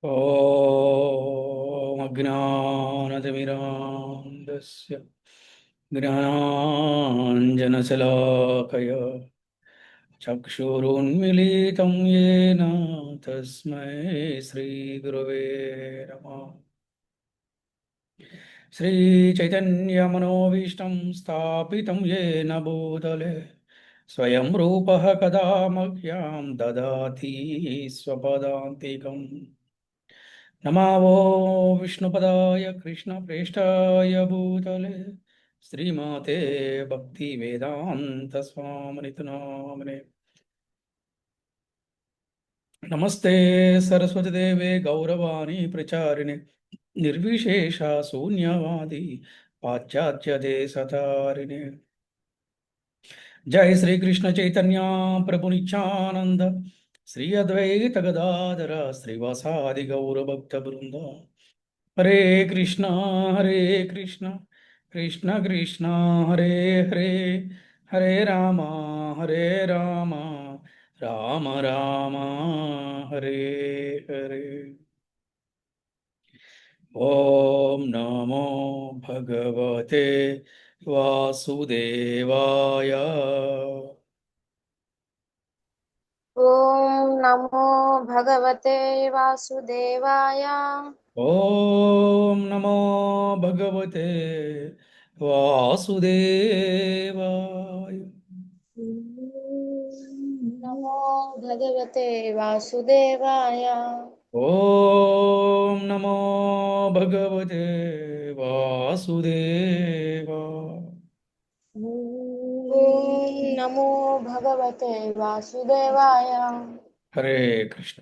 ॐ अज्ञानतिमिरान्धस्य ज्ञानाञ्जनशलाकया चक्षुरुन्मीलितं येन तस्मै श्रीगुरवे नमः। श्रीचैतन्यमनोभीष्टं स्थापितं येन भूतले स्वयं रूपः कदा मह्यं ददाति स्वपदान्तिकम्। नमो विष्णुपदाय कृष्णप्रेष्ठाय भूतले श्रीमाते भक्तिवेदान्तस्वामिनिति नामिने। नमस्ते सरस्वतीदेवे गौरवाणी प्रचारिणे निर्विशेषा शून्यवादी पाश्चात्यदेशतारिणे। जय श्री कृष्ण चैतन्य प्रभु नित्यानंद श्री अद्वैत गदाधर श्रीवासादि गौर भक्त वृंद। हरे कृष्णा कृष्ण कृष्ण हरे हरे हरे हरे राम राम राम हरे हरे। ओम नमो भगवते वासुदेवाय। ॐ नमो भगवते वासुदेवाय। ओम नमो भगवते वासुदेवाय। नमो भगवते वासुदेवाय। ओम नमो भगवते वासुदेवाय। ॐ नमो भगवते वासुदेवाय। హరే కృష్ణ.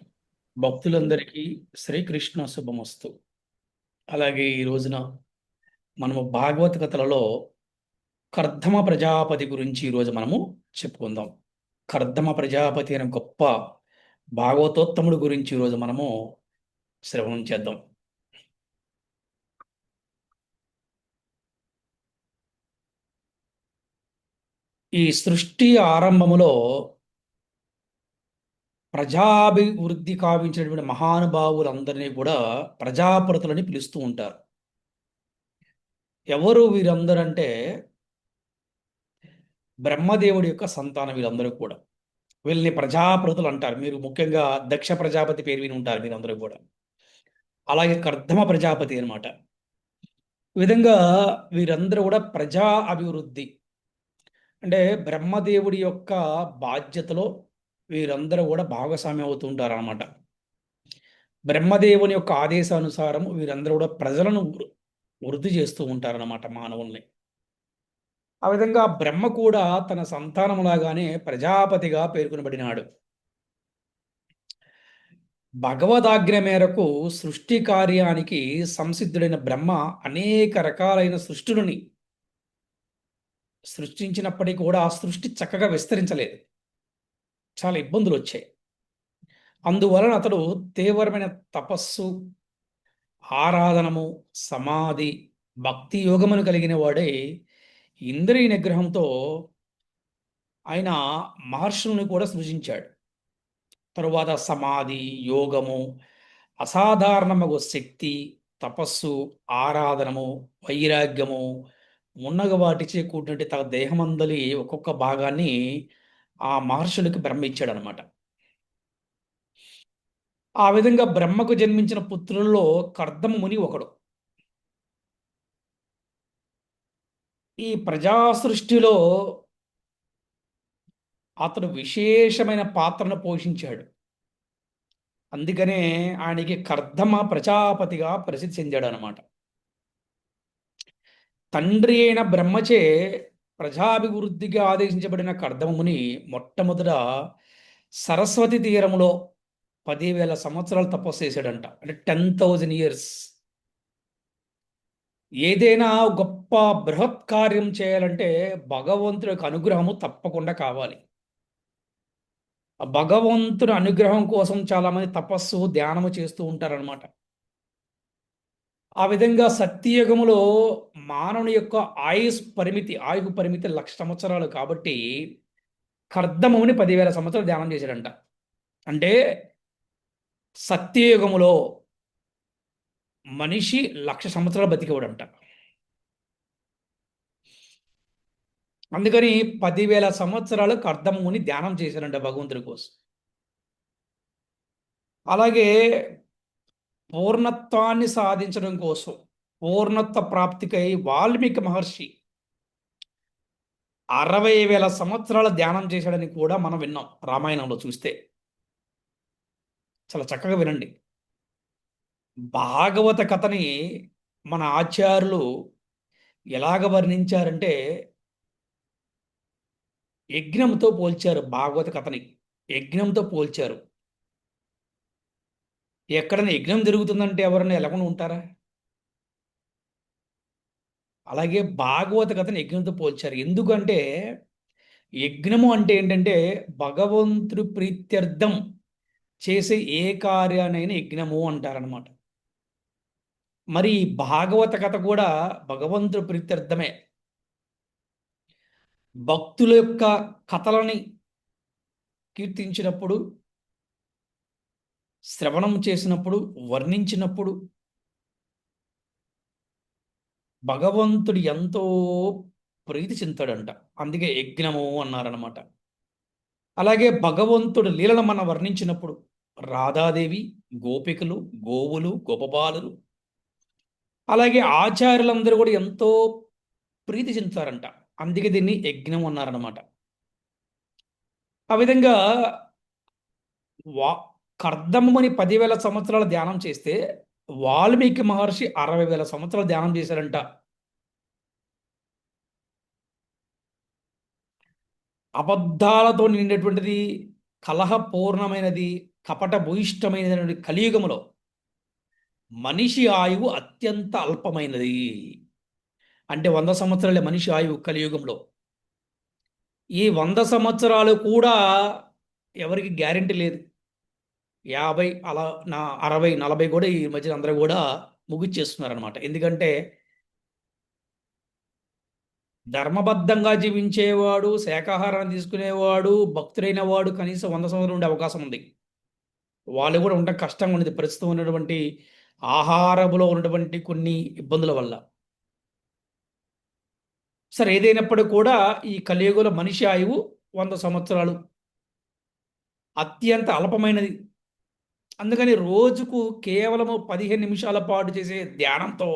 భక్తులందరికీ శ్రీకృష్ణ శుభమస్తు. అలాగే ఈ రోజున మనము భాగవత కథలలో కర్దమ ప్రజాపతి గురించి ఈరోజు మనము చెప్పుకుందాం. కర్దమ ప్రజాపతి అనే గొప్ప భాగవతోత్తముడు గురించి ఈరోజు మనము శ్రవణం చేద్దాం. ఈ సృష్టి ఆరంభములో ప్రజాభివృద్ధి కావించినటువంటి మహానుభావులందరినీ కూడా ప్రజాపతులని పిలుస్తూ ఉంటారు. ఎవరు వీరందరంటే బ్రహ్మదేవుడి యొక్క సంతానం వీరందరూ కూడా. వీళ్ళని ప్రజాపతులు అంటారు. మీరు ముఖ్యంగా దక్ష ప్రజాపతి పేరు విని ఉంటారు మీరందరూ కూడా. అలాగే కర్దమ ప్రజాపతి అనమాట. ఈ విధంగా వీరందరూ కూడా ప్రజా అభివృద్ధి అంటే బ్రహ్మదేవుడి యొక్క బాధ్యతలో వీరందరూ కూడా భాగస్వామ్యం అవుతుంటారు అన్నమాట. బ్రహ్మదేవుని యొక్క ఆదేశానుసారం వీరందరూ కూడా ప్రజలను వృద్ధి చేస్తూ ఉంటారన్నమాట, మానవుల్ని. ఆ విధంగా బ్రహ్మ కూడా తన సంతానములాగానే ప్రజాపతిగా పేర్కొనబడినాడు. భగవదాజ్ఞ మేరకు సృష్టి కార్యానికి సంసిద్ధుడైన బ్రహ్మ అనేక రకాలైన సృష్టులని సృష్టించినప్పటికీ కూడా ఆ సృష్టి చక్కగా విస్తరించలేదు. చాలా ఇబ్బందులు వచ్చాయి. అందువలన అతడు తీవ్రమైన తపస్సు, ఆరాధనము, సమాధి, భక్తి యోగమును కలిగిన వాడే ఇంద్రియ నిగ్రహంతో ఆయన మహర్షులను కూడా సృజించాడు. తరువాత సమాధి, యోగము, అసాధారణమగు శక్తి, తపస్సు, ఆరాధనము, వైరాగ్యము మున్నగ వాటిచే కూడినట్టు తన దేహమందలి ఒక్కొక్క భాగాన్ని ఆ మహర్షులకు బ్రహ్మ ఇచ్చాడు అనమాట. ఆ విధంగా బ్రహ్మకు జన్మించిన పుత్రుల్లో కర్దమ ముని ఒకడు. ఈ ప్రజా సృష్టిలో అతడు విశేషమైన పాత్రను పోషించాడు. అందుకనే ఆయనకి కర్దమ ప్రజాపతిగా ప్రసిద్ధి చెందాడు అనమాట. తండ్రి అయిన బ్రహ్మచే ప్రజాభివృద్ధిగా ఆదేశించబడిన కర్దముని మొట్టమొదట సరస్వతి తీరములో 10,000 సంవత్సరాలు తపస్సు చేశాడంట. అంటే 10,000 ఇయర్స్. ఏదైనా గొప్ప బృహత్ కార్యం చేయాలంటే భగవంతుడి యొక్క అనుగ్రహము తప్పకుండా కావాలి. ఆ భగవంతుడి అనుగ్రహం కోసం చాలామంది తపస్సు, ధ్యానము చేస్తూ ఉంటారనమాట. ఆ విధంగా సత్యయుగములో మానవుని యొక్క ఆయు పరిమితి 1,00,000 సంవత్సరాలు కాబట్టి కర్దముని 10,000 సంవత్సరాలు ధ్యానం చేశాడంట. అంటే సత్యయుగములో మనిషి 1,00,000 సంవత్సరాలు బతికేవాడంట. అందుకని 10,000 సంవత్సరాలు కర్దముని ధ్యానం చేశారంట భగవంతుడి కోసం. అలాగే పూర్ణత్వాన్ని సాధించడం కోసం, పూర్ణత్వ ప్రాప్తికై వాల్మీకి మహర్షి 60,000 సంవత్సరాల ధ్యానం చేశాడని కూడా మనం విన్నాం రామాయణంలో చూస్తే. చాలా చక్కగా వినండి. భాగవత కథని మన ఆచార్యులు ఎలాగ వర్ణించారంటే యజ్ఞంతో పోల్చారు. భాగవత కథని యజ్ఞంతో పోల్చారు. ఎక్కడైనా యజ్ఞం జరుగుతుందంటే ఎవరైనా ఎలాగొని ఉంటారా? అలాగే భాగవత కథని యజ్ఞంతో పోల్చారు. ఎందుకంటే యజ్ఞము అంటే ఏంటంటే భగవంతుడి ప్రీత్యర్థం చేసే ఏ కార్యానైనా యజ్ఞము అంటారనమాట. మరి ఈ భాగవత కథ కూడా భగవంతుడి ప్రీత్యర్థమే. భక్తుల యొక్క కథలని కీర్తించినప్పుడు, శ్రవణం చేసినప్పుడు, వర్ణించినప్పుడు భగవంతుడు ఎంతో ప్రీతి చెందుతాడంట. అందుకే యజ్ఞము అన్నారనమాట. అలాగే భగవంతుడు లీలను మనం వర్ణించినప్పుడు రాధాదేవి, గోపికలు, గోవులు, గోపబాలులు, అలాగే ఆచార్యులందరూ కూడా ఎంతో ప్రీతి చెందుతారంట. అందుకే దీన్ని యజ్ఞం అన్నారనమాట. ఆ విధంగా వా కర్దమ్మని 10,000 సంవత్సరాల ధ్యానం చేస్తే వాల్మీకి మహర్షి 60,000 సంవత్సరాలు ధ్యానం చేశారంట. అబద్ధాలతో నిండేటువంటిది, కలహపూర్ణమైనది, కపట భూయిష్టమైనటువంటి కలియుగములో మనిషి ఆయువు అత్యంత అల్పమైనది. అంటే 100 సంవత్సరాలే మనిషి ఆయువు కలియుగంలో. ఈ 100 సంవత్సరాలు కూడా ఎవరికి గ్యారెంటీ లేదు. 50 అలా 60, 40 కూడా ఈ మధ్యన అందరూ కూడా ముగిచ్చేస్తున్నారనమాట. ఎందుకంటే ధర్మబద్ధంగా జీవించేవాడు, శాకాహారాన్ని తీసుకునేవాడు, భక్తుడైన వాడు కనీసం 100 సంవత్సరాలు ఉండే అవకాశం ఉంది. వాళ్ళు కూడా ఉండడం కష్టంగా ఉండేది ప్రస్తుతం ఉన్నటువంటి ఆహారములో ఉన్నటువంటి కొన్ని ఇబ్బందుల వల్ల. సరే, ఏదైనప్పటికీ కూడా ఈ కలియుగంలో మనిషి ఆయువు 100 సంవత్సరాలు అత్యంత అల్పమైనది. అందుకని రోజుకు కేవలము 15 నిమిషాల పాటు చేసే ధ్యానంతో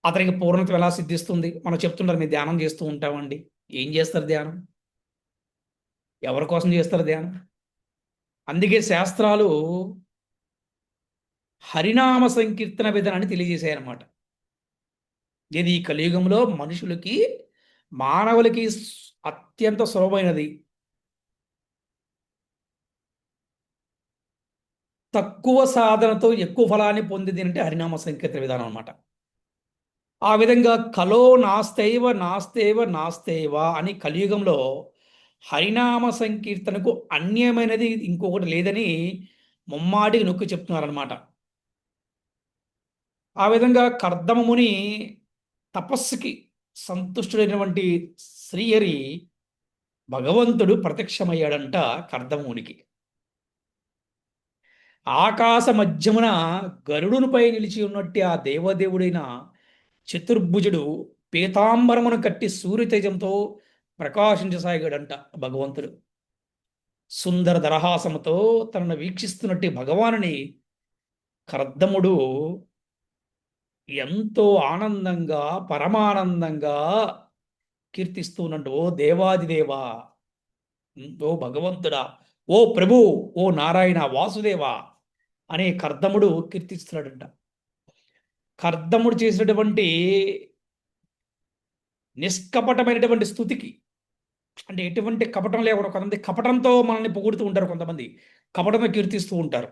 అతనికి పూర్ణత్వం ఎలా సిద్ధిస్తుంది? మనం చెప్తుంటారు, మీరు ధ్యానం చేస్తూ ఉంటామండి. ఏం చేస్తారు ధ్యానం? ఎవరి కోసం చేస్తారు ధ్యానం? అందుకే శాస్త్రాలు హరినామ సంకీర్తన విధానాన్ని తెలియజేశాయన్నమాట. ఇది ఈ కలియుగంలో మనుషులకి, మానవులకి అత్యంత సులభమైనది, తక్కువ సాధనతో ఎక్కువ ఫలాన్ని పొందింది అంటే హరినామ సంకీర్తన విధానం అన్నమాట. ఆ విధంగా కలో నాస్తైవ నాస్తేవ నాస్తేవ అని కలియుగంలో హరినామ సంకీర్తనకు అన్యమైనది ఇంకొకటి లేదని ముమ్మాటికి నొక్కి చెప్తున్నారనమాట. ఆ విధంగా కర్దమముని తపస్సుకి సంతుష్టుడైనటువంటి శ్రీహరి భగవంతుడు ప్రత్యక్షమయ్యాడంట కర్దమునికి. ఆకాశ మధ్యమున గరుడునిపై నిలిచి ఉన్నట్టు ఆ దేవదేవుడైన చతుర్భుజుడు పీతాంబరమును కట్టి సూర్యతేజంతో ప్రకాశించసాగాడంట భగవంతుడు. సుందర దరహాసముతో తనను వీక్షిస్తున్నట్టు భగవానుని కర్దముడు ఎంతో ఆనందంగా, పరమానందంగా కీర్తిస్తున్నట్టు, ఓ దేవాదిదేవా, ఓ భగవంతుడా, ఓ ప్రభు, ఓ నారాయణ వాసుదేవ అనే కర్దముడు కీర్తిస్తున్నాడంట. కర్దముడు చేసినటువంటి నిష్కపటమైనటువంటి స్థుతికి, అంటే ఎటువంటి కపటం లేకుండా, కొంతమంది కపటంతో మనల్ని పొగుడుతూ ఉంటారు, కొంతమంది కపటంతో కీర్తిస్తూ ఉంటారు.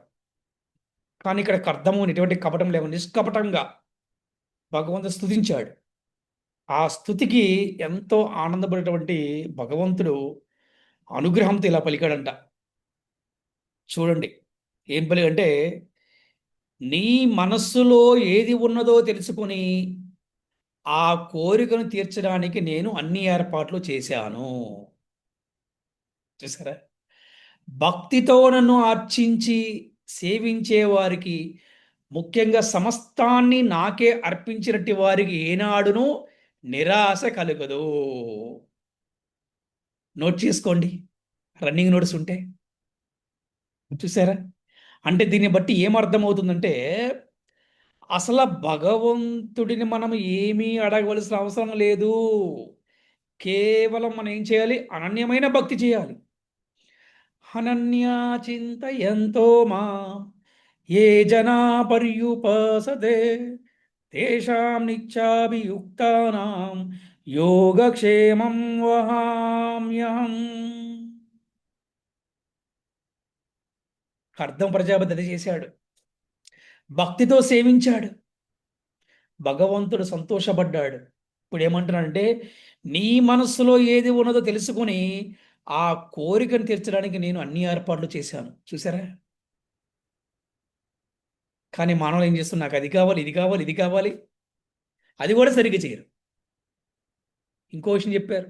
కానీ ఇక్కడ కర్దముని ఎటువంటి కపటం లేకుండా నిష్కపటంగా భగవంతుడు స్తుతించాడు. ఆ స్థుతికి ఎంతో ఆనందపడేటువంటి భగవంతుడు అనుగ్రహంతో ఇలా పలికాడంట. చూడండి ఏం పలికంటే, నీ మనస్సులో ఏది ఉన్నదో తెలుసుకొని ఆ కోరికను తీర్చడానికి నేను అన్ని ఏర్పాట్లు చేశాను. చూసారా? భక్తితో నన్ను అర్చించి సేవించే వారికి ముఖ్యంగా సమస్తాన్ని నాకే అర్పించినట్టు వారికి ఏనాడును నిరాశ కలగదు. నోట్ చేసుకోండి, రన్నింగ్ నోట్స్ ఉంటే. చూసారా? అంటే దీన్ని బట్టి ఏమర్థమవుతుందంటే, అసలు భగవంతుడిని మనం ఏమీ అడగవలసిన అవసరం లేదు. కేవలం మనం ఏం చేయాలి? అనన్యమైన భక్తి చేయాలి. అనన్యా చింతయంతో మా ఏ జనా పర్యుపాసతే తేషాం నిత్యాభియుక్తానాం యోగక్షేమం వహామ్యహం. కర్దం ప్రజాపతి అది చేశాడు. భక్తితో సేవించాడు, భగవంతుడు సంతోషపడ్డాడు. ఇప్పుడు ఏమంటున్నాడంటే, నీ మనస్సులో ఏది ఉన్నదో తెలుసుకొని ఆ కోరికను తీర్చడానికి నేను అన్ని ఏర్పాట్లు చేశాను. చూసారా? కానీ మానవులు ఏం చేస్తున్నారు? నాకు అది కావాలి, ఇది కావాలి, ఇది కావాలి, అది కూడా సరిగ్గా చేయరు. ఇంకో విషయం చెప్పారు,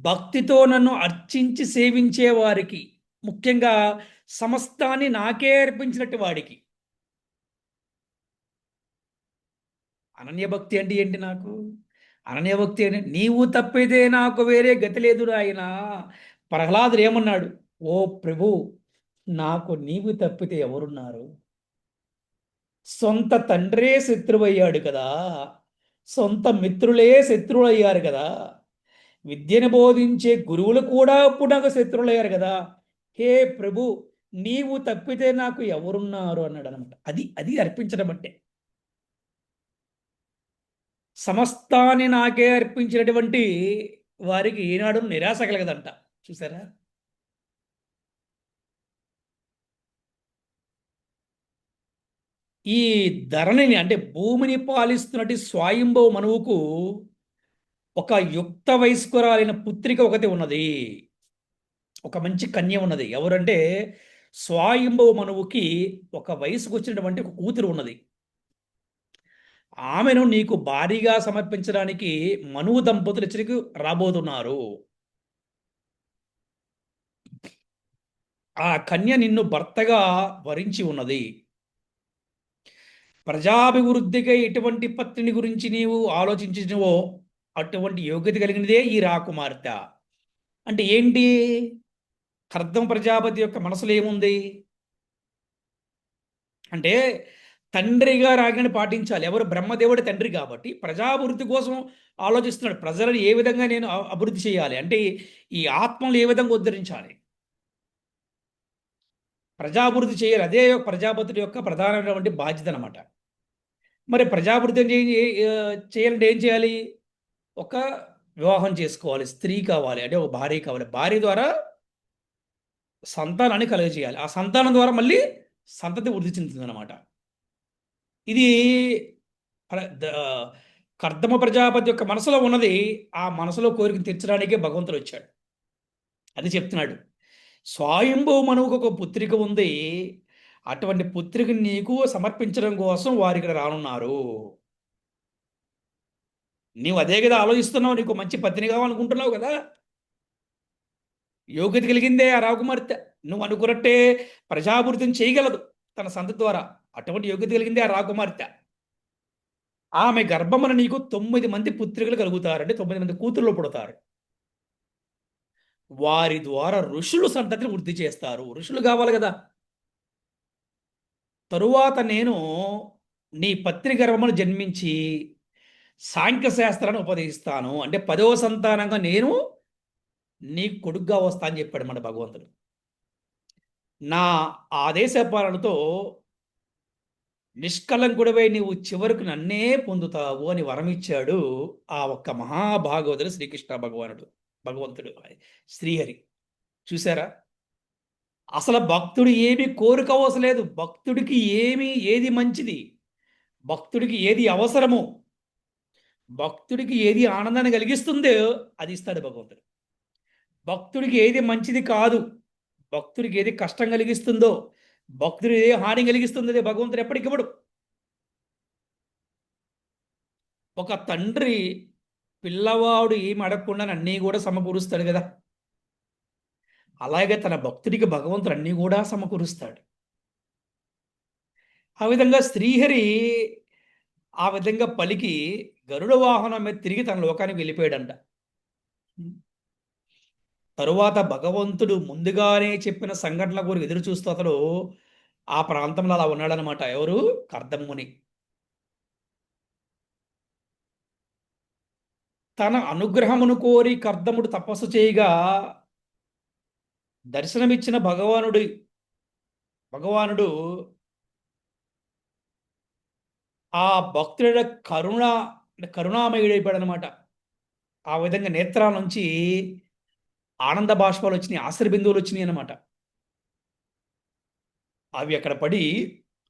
భక్తితో నన్ను అర్చించి సేవించే వారికి, ముఖ్యంగా సమస్తాన్ని నాకే అర్పించినట్టు వాడికి. అనన్యభక్తి అంటే ఏంటి? నాకు అనన్యభక్తి అంటే, నీవు తప్పితే నాకు వేరే గతి లేదు నాయన. ప్రహ్లాదుడు ఏమన్నాడు? ఓ ప్రభు, నాకు నీవు తప్పితే ఎవరున్నారు? సొంత తండ్రే శత్రువయ్యాడు కదా, సొంత మిత్రులే శత్రువులయ్యారు కదా, విద్యను బోధించే గురువులు కూడా ఇప్పుడు నాకు శత్రువులయ్యారు కదా. హే ప్రభు, నీవు తప్పితే నాకు ఎవరున్నారు అన్నాడు అనమాట. అది అది అర్పించడం అంటే. సమస్తాన్ని నాకే అర్పించినటువంటి వారికి ఈనాడు నిరాశ కలగదంట. చూసారా? ఈ ధరణిని అంటే భూమిని పాలిస్తున్నటి స్వయంభవ మనువుకు ఒక యుక్త వయస్కురాలైన పుత్రిక ఒకటి ఉన్నది. ఒక మంచి కన్య ఉన్నది. ఎవరంటే, స్వయంభవ మనువుకి ఒక వయసుకు వచ్చినటువంటి ఒక కూతురు ఉన్నది. ఆమెను నీకు భారీగా సమర్పించడానికి మనువు దంపతులు ఇచ్చరికి రాబోతున్నారు. ఆ కన్య నిన్ను భర్తగా వరించి ఉన్నది. ప్రజాభివృద్ధికి ఎటువంటి పత్నిని గురించి నీవు ఆలోచించినవో అటువంటి యోగ్యత కలిగినదే ఈ రాకుమార్తె. అంటే ఏంటి? కర్దమ ప్రజాపతి యొక్క మనసులో ఏముంది అంటే, తండ్రిగా రాగానే పాటించాలి. ఎవరు? బ్రహ్మదేవుడి తండ్రి కాబట్టి ప్రజాభివృద్ధి కోసం ఆలోచిస్తున్నాడు. ప్రజలను ఏ విధంగా నేను అభివృద్ధి చేయాలి అంటే, ఈ ఆత్మలు ఏ విధంగా ఉద్ధరించాలి, ప్రజాభివృద్ధి చేయాలి. అదే ప్రజాపతి యొక్క ప్రధానమైనటువంటి బాధ్యత అనమాట. మరి ప్రజాభివృద్ధి చేయాలంటే ఏం చేయాలి? ఒక వివాహం చేసుకోవాలి, స్త్రీ కావాలి, అంటే ఒక భార్య కావాలి. భార్య ద్వారా సంతానాన్ని కలుగజేయాలి. ఆ సంతానం ద్వారా మళ్ళీ సంతతి వృద్ధి చెందుతుంది అనమాట. ఇది కర్దమ ప్రజాపతి యొక్క మనసులో ఉన్నది. ఆ మనసులో కోరికను తీర్చడానికే భగవంతుడు వచ్చాడు. అది చెప్తున్నాడు. స్వయంభూ మనువుకు ఒక పుత్రిక ఉంది. అటువంటి పుత్రికని నీకు సమర్పించడం కోసం వారు ఇక్కడ రానున్నారు. నీవు అదే కదా ఆలోచిస్తున్నావు. నీకు మంచి పత్ని కావాలనుకుంటున్నావు కదా. యోగ్యత కలిగిందే ఆ రాకుమార్తె. నువ్వు అనుకున్నట్టే ప్రజాభివృద్ధిని చేయగలదు తన సంతతి ద్వారా. అటువంటి యోగ్యత కలిగిందే ఆ రాకుమార్తె. ఆమె గర్భమున నీకు 9 మంది పుత్రికలు కలుగుతారు. అంటే 9 మంది కూతుర్లు పుడతారు. వారి ద్వారా ఋషులు సంతతిని వృద్ధి చేస్తారు. ఋషులు కావాలి కదా. తరువాత నేను నీ పత్ని గర్భమును జన్మించి సాంఖ్య శాస్త్రాన్ని ఉపదేశిస్తాను. అంటే 10వ సంతానంగా నేను నీ కొడుగ్గా వస్తా అని చెప్పాడు మన భగవంతుడు. నా ఆదేశ పాలనతో నిష్కలంకుడివై నీవు చివరకు నన్నే పొందుతావు అని వరమిచ్చాడు ఆ ఒక్క మహాభాగవతుడు శ్రీకృష్ణ భగవంతుడు శ్రీహరి. చూసారా? అసలు భక్తుడు ఏమి కోరిక అవసరం లేదు. భక్తుడికి ఏది మంచిది, భక్తుడికి ఏది అవసరమో, భక్తుడికి ఏది ఆనందాన్ని కలిగిస్తుందో అది ఇస్తాడు భగవంతుడు. భక్తుడికి ఏది మంచిది కాదు, భక్తుడికి ఏది కష్టం కలిగిస్తుందో, భక్తుడు ఏ హాని కలిగిస్తుందో భగవంతుడు ఎప్పటికివ్వడు. ఒక తండ్రి పిల్లవాడు ఏమి అడగకుండా అన్నీ కూడా సమకూరుస్తాడు కదా. అలాగే తన భక్తుడికి భగవంతుడు అన్నీ కూడా సమకూరుస్తాడు. ఆ విధంగా శ్రీహరి ఆ విధంగా పలికి గరుడ వాహనం మీద తిరిగి తన లోకానికి వెళ్ళిపోయాడంట. తరువాత భగవంతుడు ముందుగానే చెప్పిన సంఘటనల గురించి ఎదురు చూస్తూ అతడు ఆ ప్రాంతంలో అలా ఉన్నాడనమాట. ఎవరు? కర్దముని. తన అనుగ్రహమును కోరి కర్దముడు తపస్సు చేయగా దర్శనమిచ్చిన భగవానుడు ఆ భక్తుడి కరుణామయుడైపోయాడనమాట. ఆ విధంగా నేత్రాల నుంచి ఆనంద బాష్పాలు వచ్చినాయి, ఆశ్చర్య బిందువులు వచ్చినాయి అనమాట. అవి అక్కడ పడి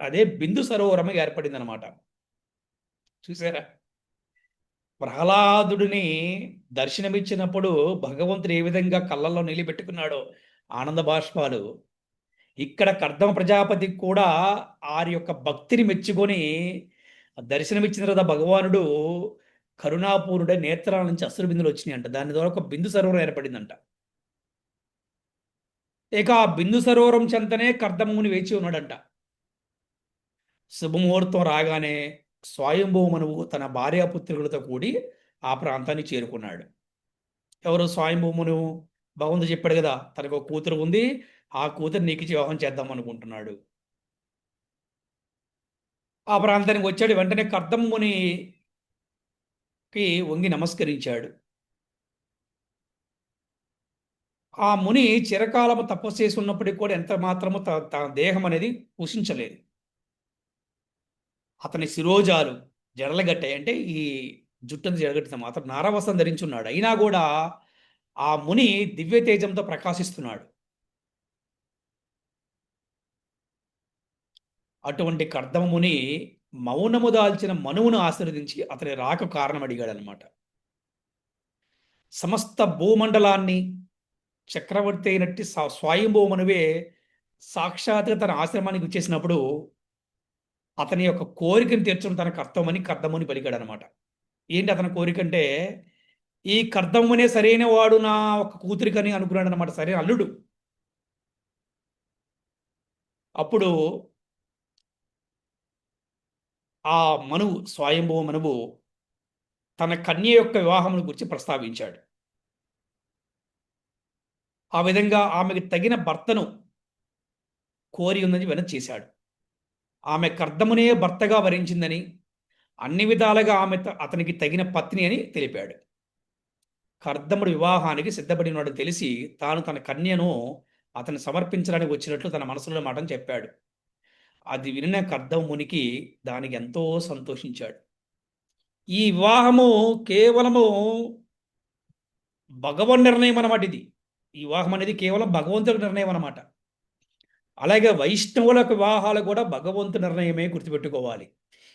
అదే బిందు సరోవరం ఏర్పడింది అనమాట. చూసారా? ప్రహ్లాదుడిని దర్శనమిచ్చినప్పుడు భగవంతుడు ఏ విధంగా కళ్ళల్లో నిలబెట్టుకున్నాడో ఆనంద బాష్పాలు, ఇక్కడ కర్దమ ప్రజాపతికి కూడా ఆరి యొక్క భక్తిని మెచ్చుకొని దర్శనమిచ్చిన తర్వాత భగవానుడు కరుణాపూరుడే నేత్రాల నుంచి అశ్రు బిందులు వచ్చినాయి అంట. దాని ద్వారా ఒక బిందు సరోవరం ఏర్పడిందంట. ఇక ఆ బిందు సరోవరం చెంతనే కర్దముని వేచి ఉన్నాడంట. శుభముహూర్తం రాగానే స్వయంభూమనువు తన భార్యాపుత్రులతో కూడి ఆ ప్రాంతాన్ని చేరుకున్నాడు. ఎవరు? స్వయంభూమనువు. భగవంతుడు చెప్పాడు కదా, తనకు ఒక కూతురు ఉంది, ఆ కూతురు నీకు వివాహం చేద్దాం అనుకుంటున్నాడు. ఆ ప్రాంతానికి వచ్చాడు. వెంటనే కర్దమునికి వంగి నమస్కరించాడు. ఆ ముని చిరకాలము తపస్సు చేసి ఉన్నప్పటికీ కూడా ఎంత మాత్రము తన దేహం అనేది పుషించలేదు. అతని శిరోజాలు జడలగట్టాయి. అంటే ఈ జుట్టును జడగట్టిన అతను నారవస్త్రం ధరించున్నాడు. అయినా కూడా ఆ ముని దివ్య తేజంతో ప్రకాశిస్తున్నాడు. అటువంటి కర్దమ ముని మౌనము దాల్చిన మనువును ఆశీర్వదించి అతని రాక కారణం అడిగాడు అనమాట. సమస్త భూమండలాన్ని చక్రవర్తి అయినట్టు స్వయంభూమనువే సాక్షాత్గా తన ఆశ్రమానికి వచ్చేసినప్పుడు అతని యొక్క కోరికను తీర్చడం తన కర్తవ్యమని కర్దముని పలికాడు అనమాట. ఏంటి అతని కోరిక అంటే, ఈ కర్దమునే సరైన వాడు నా ఒక కూతురికని అనుకున్నాడు అనమాట, సరైన అల్లుడు. అప్పుడు ఆ మనువు, స్వయంభూ మనువు తన కన్య యొక్క వివాహమును గురించి ప్రస్తావించాడు. ఆ విధంగా ఆమెకు తగిన భర్తను కోరి ఉందని వెనక్కి చేశాడు. ఆమె కర్దమునే భర్తగా వరించిందని, అన్ని విధాలుగా ఆమె అతనికి తగిన పత్ని అని తెలిపాడు. కర్దముడు వివాహానికి సిద్ధపడినాడు తెలిసి తాను తన కన్యను అతను సమర్పించడానికి వచ్చినట్లు తన మనసులో మాటను చెప్పాడు. అది వినిన కర్దమునికి దానికి ఎంతో సంతోషించాడు. ఈ వివాహము కేవలము భగవన్ నిర్ణయం అన్నమాట. ఈ వివాహం అనేది కేవలం భగవంతుడి నిర్ణయం అన్నమాట. అలాగే వైష్ణవుల వివాహాలు కూడా భగవంతు నిర్ణయమే, గుర్తుపెట్టుకోవాలి.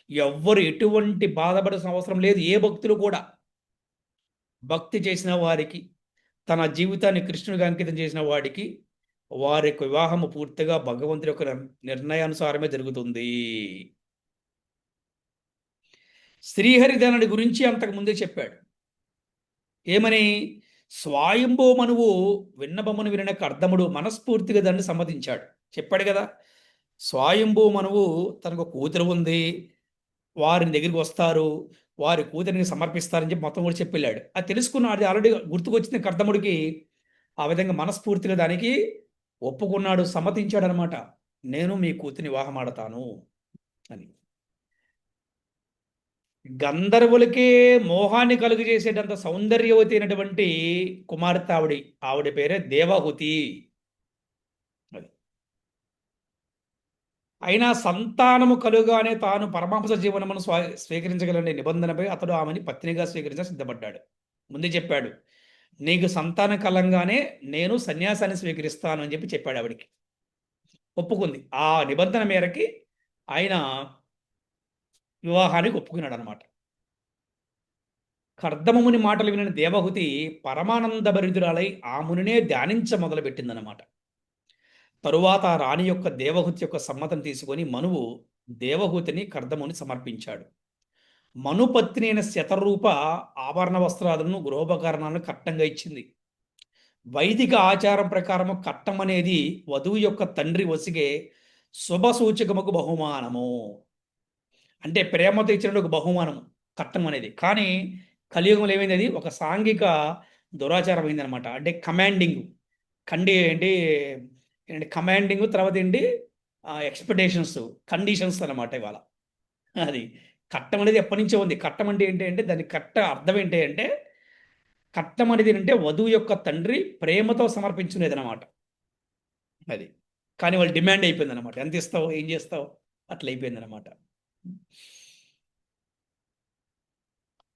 ఎవ్వరు ఎటువంటి బాధపడాల్సిన అవసరం లేదు. ఏ భక్తులు కూడా భక్తి చేసిన వారికి, తన జీవితాన్ని కృష్ణుడికి అంకితం చేసిన వాడికి వారి యొక్క వివాహము పూర్తిగా భగవంతుడి యొక్క నిర్ణయానుసారమే జరుగుతుంది. శ్రీహరిధనుడి గురించి అంతకు ముందే చెప్పాడు. ఏమని? స్వయంభూ మనువు విన్నపమును వినిన కర్దముడు మనస్ఫూర్తిగా దాన్ని సమ్మతించాడు. చెప్పాడు కదా, స్వయంభూ మనువు తనకు కూతురు ఉంది, వారిని దగ్గరికి వస్తారు, వారి కూతురిని సమర్పిస్తారని చెప్పి మొత్తం కూడా చెప్పి వెళ్ళాడు. అది తెలుసుకున్నాడు. ఆల్రెడీ గుర్తుకొచ్చింది కర్దముడికి. ఆ విధంగా మనస్ఫూర్తిగా దానికి ఒప్పుకున్నాడు, సమ్మతించాడు అనమాట. నేను మీ కూతురిని వివాహం ఆడతాను అని. గంధర్వులకే మోహాన్ని కలుగు చేసేటంత సౌందర్యవతి అయినటువంటి కుమార్తె ఆవిడ పేరే దేవహుతి. అది. అయినా సంతానము కలుగానే తాను పరమాంస జీవనమును స్వీకరించగలనే నిబంధనపై అతడు ఆమెని పత్నిగా స్వీకరించ సిద్ధపడ్డాడు. ముందే చెప్పాడు, నీకు సంతానం కలంగానే నేను సన్యాసాన్ని స్వీకరిస్తాను అని చెప్పాడు ఆవిడికి. ఒప్పుకుంది. ఆ నిబంధన మేరకి ఆయన వివాహానికి ఒప్పుకున్నాడు అనమాట. కర్దమముని మాటలు వినిన దేవహుతి పరమానందభరితురాలై ఆ మునినే ధ్యానించ మొదలుపెట్టిందనమాట. తరువాత రాణి యొక్క దేవహుతి యొక్క సమ్మతం తీసుకొని మనువు దేవహూతిని కర్దముని సమర్పించాడు. మనుపత్ని అయిన శతరూప ఆభరణ వస్త్రాలను, గృహోపకరణాలను కట్టంగా ఇచ్చింది. వైదిక ఆచారం ప్రకారం కట్టం అనేది వధువు యొక్క తండ్రి వసిగే శుభ సూచకముకు బహుమానము అంటే ప్రేమతో ఇచ్చిన ఒక బహుమానం కట్నం అనేది. కానీ కలియుగంలో ఏమైంది, అది ఒక సాంఘిక దురాచారం అయిందనమాట. అంటే కమాండింగ్ ఏంటి ఏంటి కమాండింగ్, తర్వాత ఏంటి ఎక్స్పెక్టేషన్స్, కండిషన్స్ అనమాట ఇవాళ. అది కట్నం అనేది ఎప్పటి నుంచో ఉంది. కట్నం అంటే ఏంటి అంటే దాని అర్థం ఏంటి అంటే, కట్నం అనేది ఏంటంటే వధువు యొక్క తండ్రి ప్రేమతో సమర్పించుకునేది అనమాట. అది కానీ వాళ్ళు డిమాండ్ అయిపోయింది అనమాట. ఎంత ఇస్తావు, ఏం చేస్తావు, అట్లా అయిపోయింది అనమాట.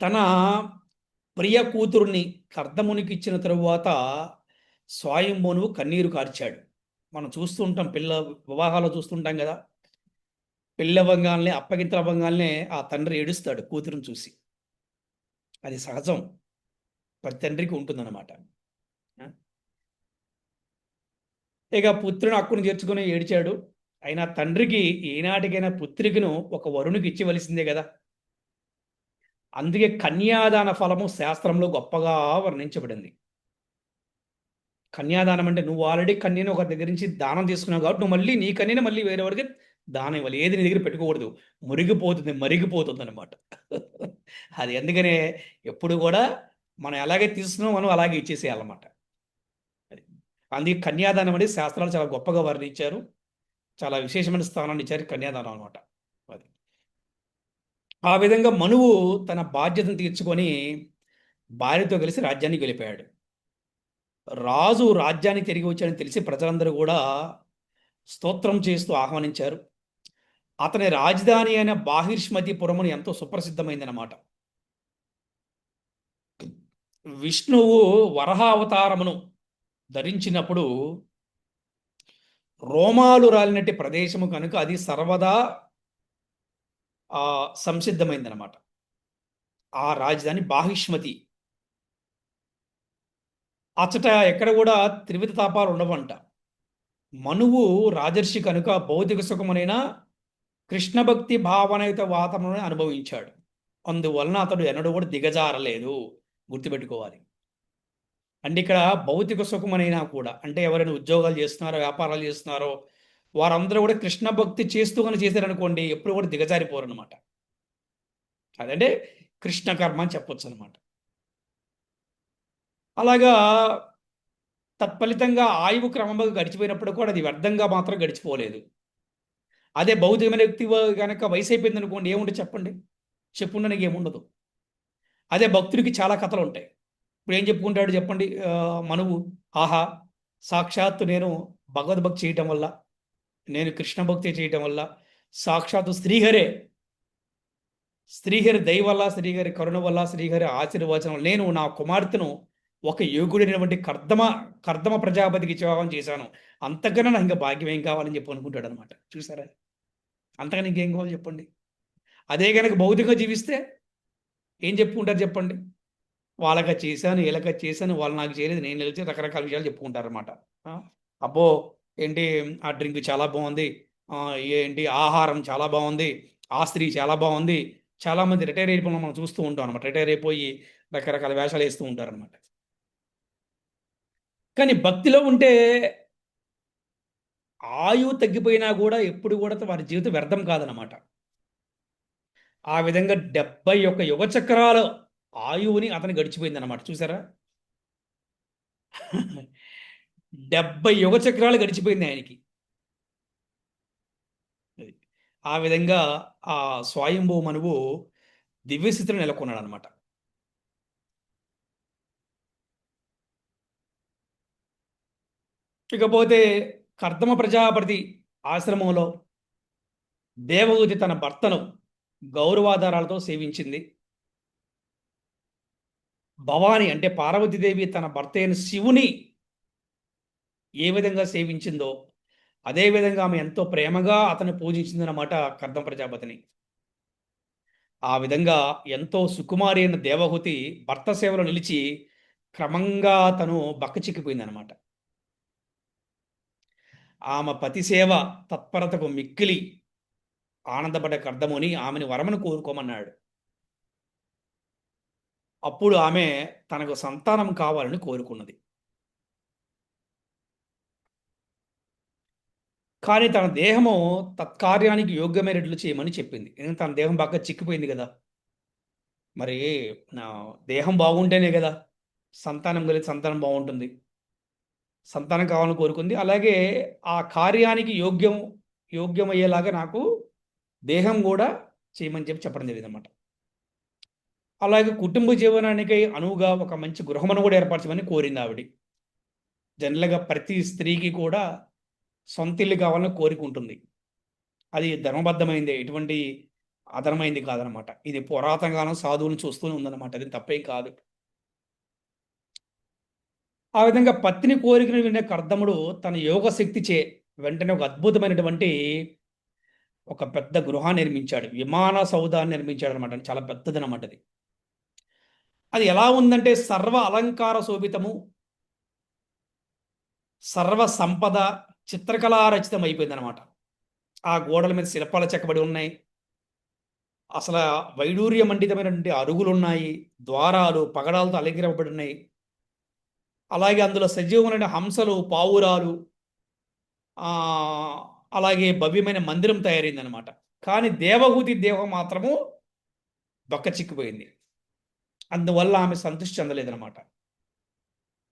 తన ప్రియ కూతురుని కర్దమునికి ఇచ్చిన తరువాత స్వయంభును కన్నీరు కార్చాడు. మనం చూస్తూ ఉంటాం, వివాహాలు చూస్తుంటాం కదా. పెళ్ళవ్వంగానే, అప్పగింతలవ్వంగానే ఆ తండ్రి ఏడుస్తాడు కూతురుని చూసి. అది సహజం, ప్రతి తండ్రికి ఉంటుందన్నమాట. ఇక పుత్రుని హక్కును చేర్చుకుని ఏడిచాడు. అయినా తండ్రికి ఏనాటికైనా పుత్రికను ఒక వరునికి ఇచ్చివలసిందే కదా. అందుకే కన్యాదాన ఫలము శాస్త్రంలో గొప్పగా వర్ణించబడింది. కన్యాదానం అంటే నువ్వు ఆల్రెడీ కన్యను ఒక దగ్గర నుంచి దానం తీసుకున్నావు కాబట్టి నువ్వు మళ్ళీ నీ కన్యను మళ్ళీ వేరే వాడికి దానం ఇవ్వాలి. ఏది నీ దగ్గర పెట్టుకోకూడదు, మరిగిపోతుంది అనమాట. అది ఎందుకనే ఎప్పుడు కూడా మనం ఎలాగే తీసుకున్నాం మనం అలాగే ఇచ్చేసేయాలన్నమాట. అది అందుకే కన్యాదానం అనేది శాస్త్రాలు చాలా గొప్పగా వర్ణించారు. చాలా విశేషమైన స్థానాన్ని ఇచ్చారు కన్యాదానం అనమాట. అది ఆ విధంగా మనువు తన బాధ్యతను తీర్చుకొని భార్యతో కలిసి రాజ్యానికి వెళ్ళిపోయాడు. రాజు రాజ్యానికి తిరిగి వచ్చాడని తెలిసి ప్రజలందరూ కూడా స్తోత్రం చేస్తూ ఆహ్వానించారు. అతని రాజధాని అయిన బాహిష్మతిపురమును ఎంతో సుప్రసిద్ధమైందన్నమాట. విష్ణువు వరహ అవతారమును ధరించినప్పుడు రోమాలు రాలినట్టి ప్రదేశము కనుక అది సర్వదా సంసిద్ధమైందనమాట. ఆ రాజధాని బాహిష్మతి. అచ్చట ఎక్కడ కూడా త్రివిధ తాపాలు ఉండవంట. మనువు రాజర్షి కనుక భౌతిక సుఖమునైనా కృష్ణ భక్తి భావనయుత వాతావరణాన్ని అనుభవించాడు. అందువలన అతడు ఎన్నడూ కూడా దిగజారలేదు. గుర్తుపెట్టుకోవాలి. అంటే ఇక్కడ భౌతిక సుఖమనైనా కూడా, అంటే ఎవరైనా ఉద్యోగాలు చేస్తున్నారో వ్యాపారాలు చేస్తున్నారో వారందరూ కూడా కృష్ణ భక్తి చేస్తూ కానీ చేశారనుకోండి ఎప్పుడు కూడా దిగజారిపోరు అనమాట. అదంటే కృష్ణ కర్మ అని చెప్పొచ్చు అనమాట. అలాగా తత్ఫలితంగా ఆయువు క్రమంగా గడిచిపోయినప్పుడు కూడా అది వ్యర్థంగా మాత్రం గడిచిపోలేదు. అదే భౌతికమైన వ్యక్తి కనుక వయసు అయిపోయింది అనుకోండి, ఏముంటుంది చెప్పండి, చెప్పుండడానికి ఏముండదు. అదే భక్తుడికి చాలా కథలు ఉంటాయి. ఇప్పుడు ఏం చెప్పుకుంటాడు చెప్పండి, మనువు, ఆహా సాక్షాత్తు నేను భగవద్భక్తి చేయటం వల్ల, నేను కృష్ణ భక్తి చేయటం వల్ల, సాక్షాత్తు శ్రీహరి దయ వల్ల, శ్రీహరి కరుణ వల్ల, శ్రీహరి ఆశీర్వచనం వల్ల నేను నా కుమార్తెను ఒక యోగుడైనటువంటి కర్దమ ప్రజాపతికి వివాహం చేశాను. అంతకన్నా నాకు ఇంకా భాగ్యం ఏం కావాలని చెప్పి అనుకుంటాడు అనమాట. చూసారా, అంతకన్నా ఇంకేం కావాలి చెప్పండి. అదే కనుక భౌతికంగా జీవిస్తే ఏం చెప్పుకుంటారు చెప్పండి, వాళ్ళకి చేశాను, వీళ్ళకి చేశాను, వాళ్ళు నాకు చేయలేదు, నేను నిలిచి రకరకాల విషయాలు చెప్పుకుంటారనమాట. అబ్బో ఏంటి ఆ డ్రింక్ చాలా బాగుంది, ఏంటి ఆహారం చాలా బాగుంది, ఆ స్త్రీ చాలా బాగుంది. చాలామంది రిటైర్ అయిపోయిన మనం చూస్తూ ఉంటాం అనమాట. రిటైర్ అయిపోయి రకరకాల వేషాలు వేస్తూ ఉంటారనమాట. కానీ భక్తిలో ఉంటే ఆయువు తగ్గిపోయినా కూడా ఎప్పుడు కూడా వారి జీవితం వ్యర్థం కాదనమాట. ఆ విధంగా 71 యుగ చక్రాల ఆయువుని అతను గడిచిపోయింది అనమాట. చూసారా, 70 యుగ చక్రాలు గడిచిపోయింది ఆయనకి. ఆ విధంగా ఆ స్వయంభూ మనువు దివ్యస్థితిలో నెలకొన్నాడు అనమాట. ఇకపోతే కర్దమ ప్రజాపతి ఆశ్రమంలో దేవహూతి తన భర్తను గౌరవాధారాలతో సేవించింది. భవాని అంటే పార్వతీదేవి తన భర్త అయిన శివుని ఏ విధంగా సేవించిందో అదే విధంగా ఆమె ఎంతో ప్రేమగా అతన్ని పూజించిందన్నమాట కర్దమ ప్రజాపతిని. ఆ విధంగా ఎంతో సుకుమారి అయిన దేవహూతి భర్త సేవలో నిలిచి క్రమంగా తను బక్కచిక్కిపోయిందనమాట. ఆమె పతి సేవ తత్పరతకు మిక్కిలి ఆనందపడ్డ కర్దముని ఆమెను వరమను కోరుకోమన్నాడు. అప్పుడు ఆమె తనకు సంతానం కావాలని కోరుకున్నది. కానీ తన దేహము తత్కార్యానికి యోగ్యమైనట్లు చేయమని చెప్పింది. ఎందుకంటే తన దేహం బాగా చిక్కిపోయింది కదా. మరి నా దేహం బాగుంటేనే కదా సంతానం కలిగి సంతానం బాగుంటుంది. సంతానం కావాలని కోరుకుంది. అలాగే ఆ కార్యానికి యోగ్యమయ్యేలాగా నాకు దేహం కూడా చేయమని చెప్పడం జరిగిందన్నమాట. అలాగే కుటుంబ జీవనానికి అనువుగా ఒక మంచి గృహమును కూడా ఏర్పరచమని కోరింది ఆవిడ. జనరల్గా ప్రతి స్త్రీకి కూడా సొంత ఇల్లు కావాలని కోరిక ఉంటుంది. అది ధర్మబద్ధమైందే, ఎటువంటి అధర్మైంది కాదనమాట. ఇది పురాతన కాలం సాధువులను చూస్తూనే ఉందన్నమాట. అది తప్పేం కాదు. ఆ విధంగా పత్ని కోరికను వినే కర్దముడు తన యోగ శక్తి చే వెంటనే ఒక అద్భుతమైనటువంటి ఒక పెద్ద గృహాన్ని నిర్మించాడు. విమాన సౌధాన్ని నిర్మించాడు అనమాట. చాలా పెద్దదనమాట అది. అది ఎలా ఉందంటే సర్వ అలంకార శోభితము, సర్వ సంపద, చిత్రకళారచితం అయిపోయింది అనమాట. ఆ గోడల మీద శిల్పాలు చెక్కబడి ఉన్నాయి. అసలు వైడూర్య మండితమైనటువంటి అరుగులు ఉన్నాయి. ద్వారాలు పగడాలతో అలంకరింపబడి ఉన్నాయి. అలాగే అందులో సజీవమైన హంసలు, పావురాలు, ఆ అలాగే భవ్యమైన మందిరం తయారైందనమాట. కానీ దేవహూతి దేహం మాత్రము బక్క చిక్కిపోయింది. అందువల్ల ఆమె సంతృష్టి చెందలేదనమాట.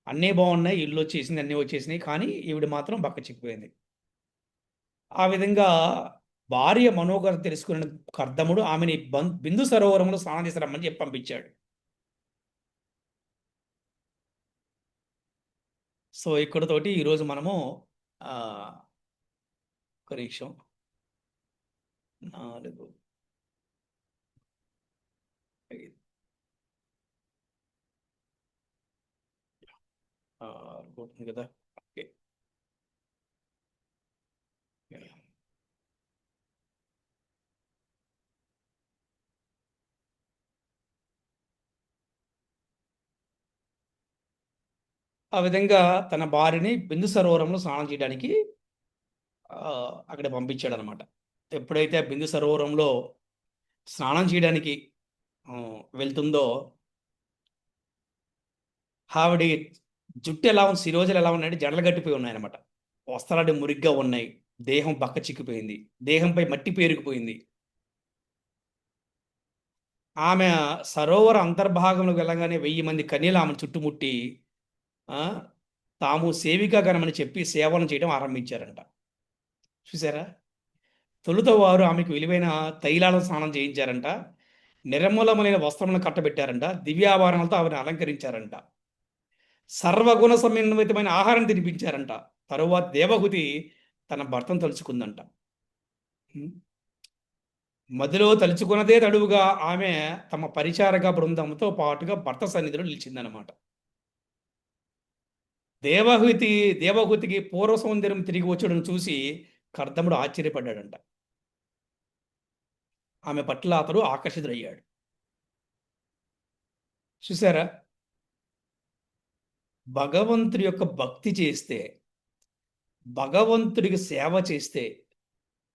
అన్నీ బాగున్నాయి, ఇల్లు వచ్చేసింది, అన్నీ వచ్చేసినాయి, కానీ ఈవిడ మాత్రం బక్క చిక్కిపోయింది. ఆ విధంగా భార్య మనోగత తెలుసుకున్న కర్దముడు ఆమెని బిందు సరోవరంలో స్నానం చేసి రమ్మని చెప్పి పంపించాడు. సో ఇక్కడతోటి ఈరోజు మనము ఆ, ఒక నిమిషం 4 5 అనుకుంటుంది కదా. ఓకే. ఆ విధంగా తన భార్యని బిందు సరోవరంలో స్నానం చేయడానికి అక్కడ పంపించాడు అనమాట. ఎప్పుడైతే ఆ బిందు సరోవరంలో స్నానం చేయడానికి ఆ, వెళ్తుందో ఆవిడ జుట్టు ఎలా ఉంది, శిరోజులు ఎలా ఉన్నాయంటే జడలు గట్టిపోయి ఉన్నాయన్నమాట. వస్త్రాలు మురిగ్గా ఉన్నాయి. దేహం బక్క చిక్కిపోయింది. దేహంపై మట్టి పేరుకుపోయింది. ఆమె సరోవర అంతర్భాగంలోకి వెళ్ళగానే 1000 మంది కన్యలు ఆమెను చుట్టుముట్టి ఆ, తాము సేవికా గణమని చెప్పి సేవలను చేయడం ఆరంభించారంట. చూసారా? తొలుత వారు ఆమెకు విలువైన తైలాలను స్నానం చేయించారంట. నిర్మలమైన వస్త్రములను కట్టబెట్టారంట. దివ్యాభరణాలతో ఆమెను అలంకరించారంట. సర్వగుణ సమన్వితమైన ఆహారం తినిపించారంట. తరువాత దేవహుతి తన భర్తను తలుచుకుందంట. మదిలో తలుచుకున్నదే తడువుగా ఆమె తమ పరిచారక బృందంతో పాటుగా భర్త సన్నిధిలో నిలిచిందనమాట. దేవహుతి దేవహుతికి పూర్వ సౌందర్యం తిరిగి వచ్చడం చూసి కర్దముడు ఆశ్చర్యపడ్డాడంట. ఆమె పట్ల అతడు ఆకర్షితుడయ్యాడు. చూసారా? భగవంతుడి యొక్క భక్తి చేస్తే, భగవంతుడికి సేవ చేస్తే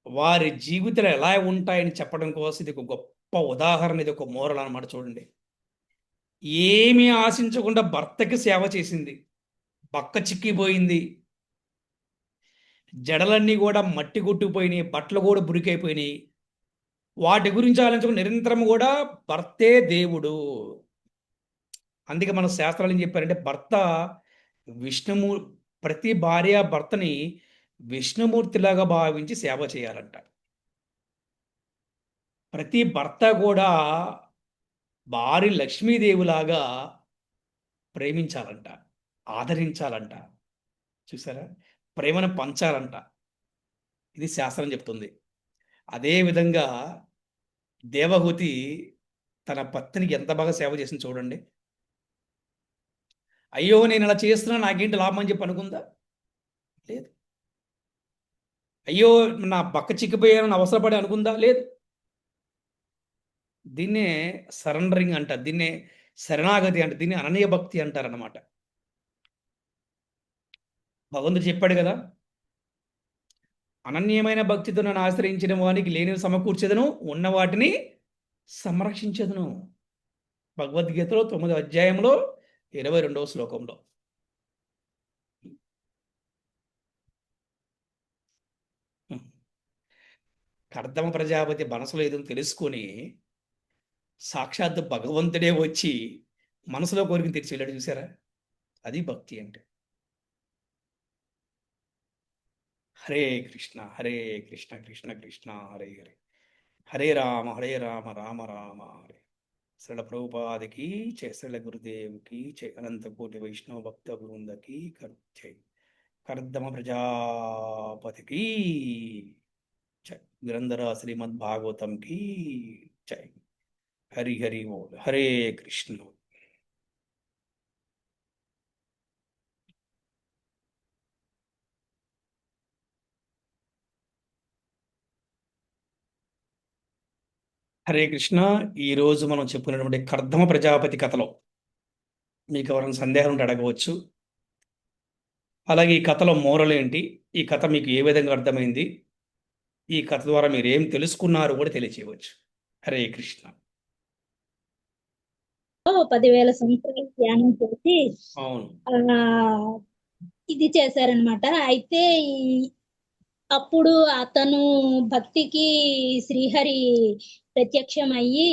వారి జీవితాలు ఎలా ఉంటాయని చెప్పడం కోసం ఇది ఒక గొప్ప ఉదాహరణ. ఇది ఒక మోరల్ అనమాట. చూడండి, ఏమీ ఆశించకుండా భర్తకి సేవ చేసింది. బక్క చిక్కిపోయింది. జడలన్నీ కూడా మట్టి కొట్టుకుపోయినాయి. బట్టలు కూడా బురికైపోయినాయి. వాటి గురించి ఆలోచించుకుని నిరంతరం కూడా భర్తే దేవుడు. అందుకే మన శాస్త్రాలు ఏం చెప్పారంటే భర్త విష్ణుమూ ప్రతి భార్య భర్తని విష్ణుమూర్తిలాగా భావించి సేవ చేయాలంట. ప్రతి భర్త కూడా భార్య లక్ష్మీదేవిలాగా ప్రేమించాలంట, ఆదరించాలంట. చూసారా? ప్రేమను పంచాలంట. ఇది శాస్త్రం చెప్తుంది. అదేవిధంగా దేవహూతి తన పత్నికి ఎంత బాగా సేవ చేసింది చూడండి. అయ్యో నేను ఇలా చేస్తున్నా, నాకేంటి లాభం అని చెప్పి అనుకుందా? లేదు. అయ్యో నా బక్క చిక్కిపోయానని అవసరపడి అనుకుందా? లేదు. దీన్నే సరెండరింగ్ అంటారు. దీన్నే శరణాగతి అంటారు. దీన్ని అననీయ భక్తి అంటారన్నమాట. భగవంతుడు చెప్పాడు కదా, అనన్యమైన భక్తితో నన్ను ఆశ్రయించిన వానికి లేనివి సమకూర్చేదను, ఉన్న వాటిని సంరక్షించదును. భగవద్గీతలో 9వ అధ్యాయంలో 22వ శ్లోకంలో. కర్దమ ప్రజాపతి మనసులో ఏదో తెలుసుకొని సాక్షాత్ భగవంతుడే వచ్చి మనసులో కోరికను తెరిచి వెళ్ళాడు చూసారా? అది భక్తి అంటే. హరే కృష్ణ హరే కృష్ణ కృష్ణ కృష్ణ హరే హరే, హరే రామ రామ రామ హరే. శ్రీల ప్రభుపాదికి జై, శ్రీల గురుదేవుకి జై, అనంత కోటి వైష్ణవ భక్త బృందకి జై, కర్దమ ప్రజాపతికి జై, గ్రంథర శ్రీమద్ భాగవతంకి జై. హరి హరి బోల్. హరే కృష్ణ. హరే కృష్ణ. ఈరోజు మనం చెప్పుకున్నటువంటి కర్దమ ప్రజాపతి కథలో మీకు ఎవరైనా సందేహం ఉంటే అడగవచ్చు. అలాగే ఈ కథలో మోరల్ ఏంటి, ఈ కథ మీకు ఏ విధంగా అర్థమైంది, ఈ కథ ద్వారా మీరు ఏం తెలుసుకున్నారు కూడా తెలియచేయవచ్చు. హరే కృష్ణ. 10,000 సంవత్సరాలు ధ్యానం చేసి అవును. ఆ ఇది చేశారనమాట. అయితే అప్పుడు అతను భక్తికి శ్రీహరి ప్రత్యక్షం అయ్యి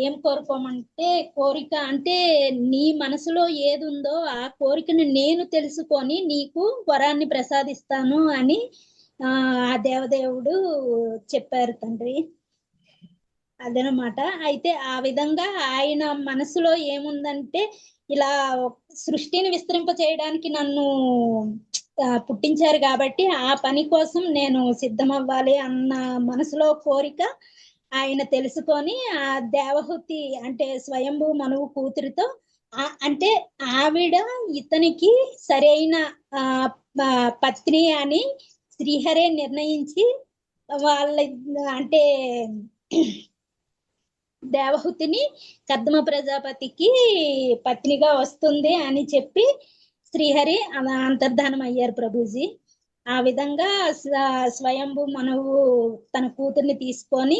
ఏం కోరుకోమంటే, కోరిక అంటే నీ మనసులో ఏది ఉందో ఆ కోరికను నేను తెలుసుకొని నీకు వరాన్ని ప్రసాదిస్తాను అని ఆ దేవదేవుడు చెప్పారు తండ్రి. అదనమాట. అయితే ఆ విధంగా ఆయన మనసులో ఏముందంటే, ఇలా సృష్టిని విస్తరింప చేయడానికి నన్ను పుట్టించారు కాబట్టి ఆ పని కోసం నేను సిద్ధమవ్వాలి అన్న మనసులో కోరిక ఆయన తెలుసుకొని ఆ దేవహూతి అంటే స్వయంభూ మనువు కూతురితో అంటే ఆవిడ ఇతనికి సరైన పత్ని అని శ్రీహరే నిర్ణయించి వాళ్ళ అంటే దేవహూతిని కర్దమ ప్రజాపతికి పత్నిగా వస్తుంది అని చెప్పి శ్రీహరి అంతర్ధానం అయ్యారు ప్రభుజీ. ఆ విధంగా స్వయంభూ మనవు తన కూతుర్ని తీసుకొని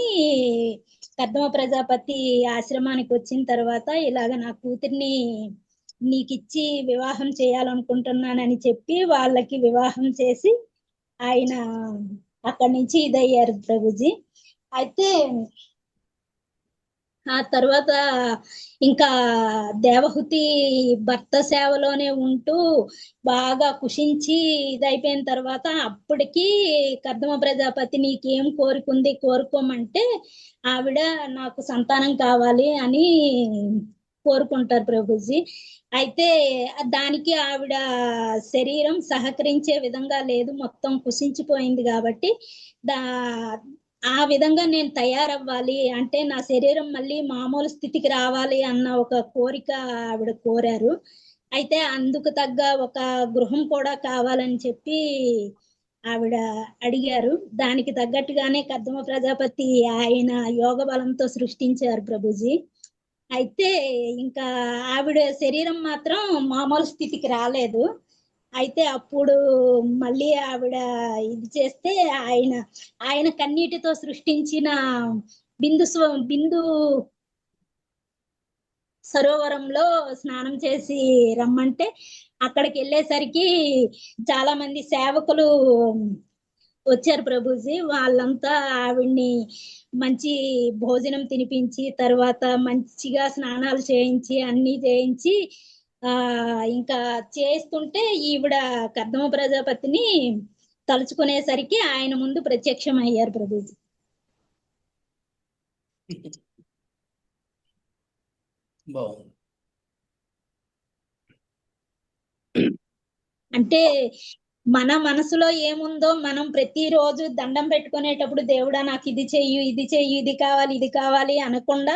కర్దమ ప్రజాపతి ఆశ్రమానికి వచ్చిన తర్వాత ఇలాగ నా కూతుర్ని నీకిచ్చి వివాహం చేయాలనుకుంటున్నానని చెప్పి వాళ్ళకి వివాహం చేసి ఆయన అక్కడి నుంచి ఇదయ్యారు ప్రభుజీ. అయితే ఆ తర్వాత ఇంకా దేవహూతి భర్త సేవలోనే ఉంటూ బాగా కుషించి ఇదైపోయిన తర్వాత అప్పటికి కర్దమ ప్రజాపతి నీకేం కోరుకుంది కోరుకోమంటే ఆవిడ నాకు సంతానం కావాలి అని కోరుకుంటారు ప్రభుజీ. అయితే దానికి ఆవిడ శరీరం సహకరించే విధంగా లేదు, మొత్తం కుషించిపోయింది కాబట్టి ఆ విధంగా నేను తయారవ్వాలి అంటే నా శరీరం మళ్ళీ మామూలు స్థితికి రావాలి అన్న ఒక కోరిక ఆవిడ కోరారు. అయితే అందుకు తగ్గ ఒక గృహం కూడా కావాలని చెప్పి ఆవిడ అడిగారు. దానికి తగ్గట్టుగానే కర్దమ ప్రజాపతి ఆయన యోగ బలంతో సృష్టించారు ప్రభుజీ. అయితే ఇంకా ఆవిడ శరీరం మాత్రం మామూలు స్థితికి రాలేదు. అయితే అప్పుడు మళ్ళీ ఆవిడ ఇది చేస్తే ఆయన కన్నీటితో సృష్టించిన బిందు సరోవరంలో స్నానం చేసి రమ్మంటే అక్కడికి వెళ్ళేసరికి చాలా మంది సేవకులు వచ్చారు ప్రభుజీ. వాళ్ళంతా ఆవిడ్ని మంచి భోజనం తినిపించి తర్వాత మంచిగా స్నానాలు చేయించి అన్ని చేయించి ఇంకా చేస్తుంటే ఈవిడ కర్దమ ప్రజాపతిని తలుచుకునేసరికి ఆయన ముందు ప్రత్యక్షం అయ్యారు ప్రభుజీ. బాగుంది. అంటే మన మనసులో ఏముందో మనం ప్రతిరోజు దండం పెట్టుకునేటప్పుడు దేవుడా నాకు ఇది చెయ్యి ఇది చెయ్యి ఇది కావాలి ఇది కావాలి అనకుండా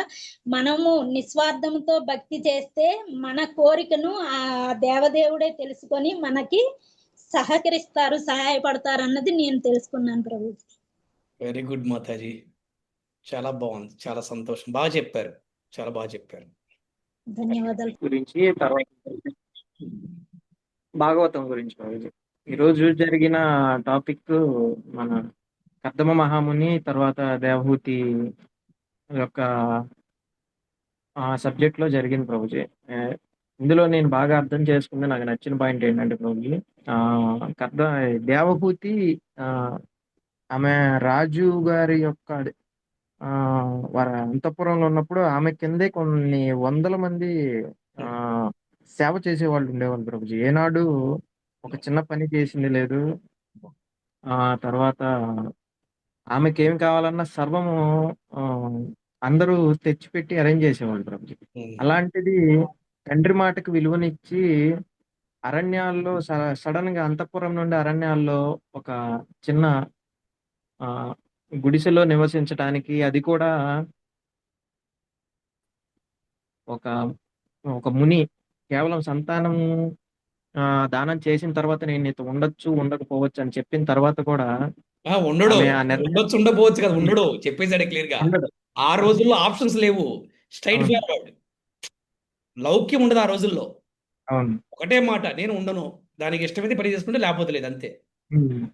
మనము నిస్వార్థంతో భక్తి చేస్తే మన కోరికను ఆ దేవదేవుడే తెలుసుకొని మనకి సహకరిస్తారు, సహాయపడతారు అన్నది నేను తెలుసుకున్నాను ప్రభు. వెరీ గుడ్ మాతాజీ, చాలా బాగుంది, చాలా సంతోషం, బాగా చెప్పారు, చాలా బాగా చెప్పారు. ధన్యవాదాలు. గురించి తర్వాత భాగవతం గురించి ఈరోజు జరిగిన టాపిక్ మన కర్దమ మహాముని తర్వాత దేవహూతి యొక్క సబ్జెక్ట్ లో జరిగింది ప్రభుజీ. ఇందులో నేను బాగా అర్థం చేసుకుంది, నాకు నచ్చిన పాయింట్ ఏంటంటే ప్రభుజీ, దేవహూతి ఆమె రాజు గారి యొక్క ఆ, వారి అంతఃపురంలో ఉన్నప్పుడు ఆమె కిందే కొన్ని వందల మంది ఆ, సేవ చేసేవాళ్ళు ఉండేవాళ్ళు ప్రభుజీ. ఏనాడు ఒక చిన్న పని చేసింది లేదు. ఆ తర్వాత ఆమెకి ఏం కావాలన్నా సర్వము ఆ, అందరూ తెచ్చిపెట్టి అరేంజ్ చేసేవాళ్ళు ప్రభుజీ. అలాంటిది తండ్రి మాటకు విలువనిచ్చి అరణ్యాల్లో సడన్ గా అంతఃపురం నుండి అరణ్యాల్లో ఒక చిన్న ఆ, గుడిసెలో నివసించడానికి, అది కూడా ఒక ఒక ముని కేవలం సంతానం దానం చేసిన తర్వాత నేను నీతో ఉండొచ్చు ఉండకపోవచ్చు అని చెప్పిన తర్వాత కూడా ఉండడు. ఆమె ఆ నిర్ణయం ఉండొచ్చు ఉండకపోవచ్చు కదా, ఉండడు. చెప్పేశాడు క్లియర్ గా. ఉండదు. ఆ రోజుల్లో ఆప్షన్స్ లేవు. స్ట్రైట్ అవును, ఫార్వర్డ్. లౌక్యం ఉండదు ఆ రోజుల్లో. అవును. ఒకటే మాట, నేను ఉండను. దానికి ఇష్టమైతే పని చేసుకుంటే లేకపోతే లేదు, అంతే. ఉమ్.